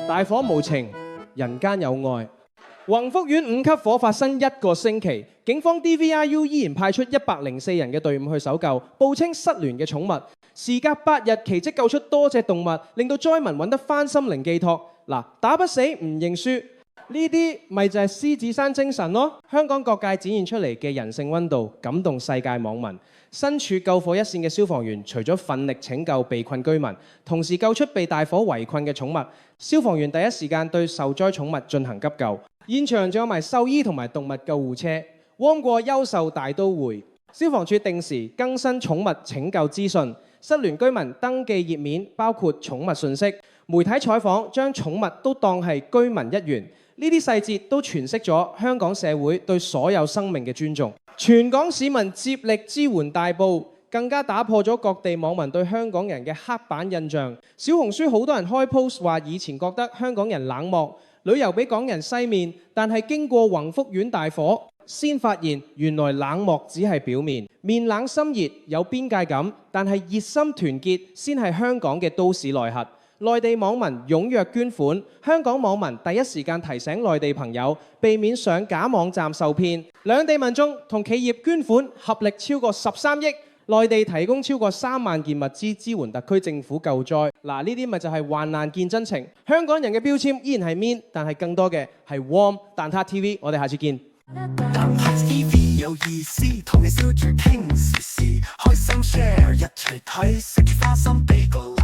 大火無情，人間有愛。宏福苑5級火發生1個星期，警方 DVIU 依然派出104人嘅隊伍去搜救，報稱失聯嘅寵物。時隔8日，奇蹟救出多隻動物，令到災民揾得翻心靈寄託。嗱，打不死唔認輸，呢啲咪就係獅子山精神咯！香港各界展現出嚟嘅人性溫度，感動世界網民。身處救火一線嘅消防員，除咗奮力拯救被困居民，同時救出被大火圍困嘅寵物。消防員第一時間對受災寵物進行急救，現場仲有埋獸醫同埋動物救護車，汪過優秀大都會。消防處定時更新寵物拯救資訊，失聯居民登記頁面包括寵物信息，媒體採訪將寵物都當係居民一員。呢啲細節都詮釋咗香港社會對所有生命嘅尊重。全港市民接力支援大埔，更加打破咗各地網民對香港人嘅刻板印象。小紅書好多人開 post 話，以前覺得香港人冷漠，旅遊比港人西面，但係經過宏福苑大火，先發現原來冷漠只係表面，面冷心熱有邊界感，但係熱心團結先係香港嘅都市內核。內地網民踴躍捐款，香港網民第一時間提醒內地朋友避免上假網站受騙。兩地民眾同企業捐款合力超過13億，內地提供超過3萬件物資支援特區政府救災。嗱，呢啲咪就係患難見真情。香港人嘅標籤依然係 mean， 但係更多嘅係 warm。蛋撻 TV， 我哋下次見。蛋撻 TV 有意思，同你笑住傾時事，開心 share 一齊睇，食花生 bagel。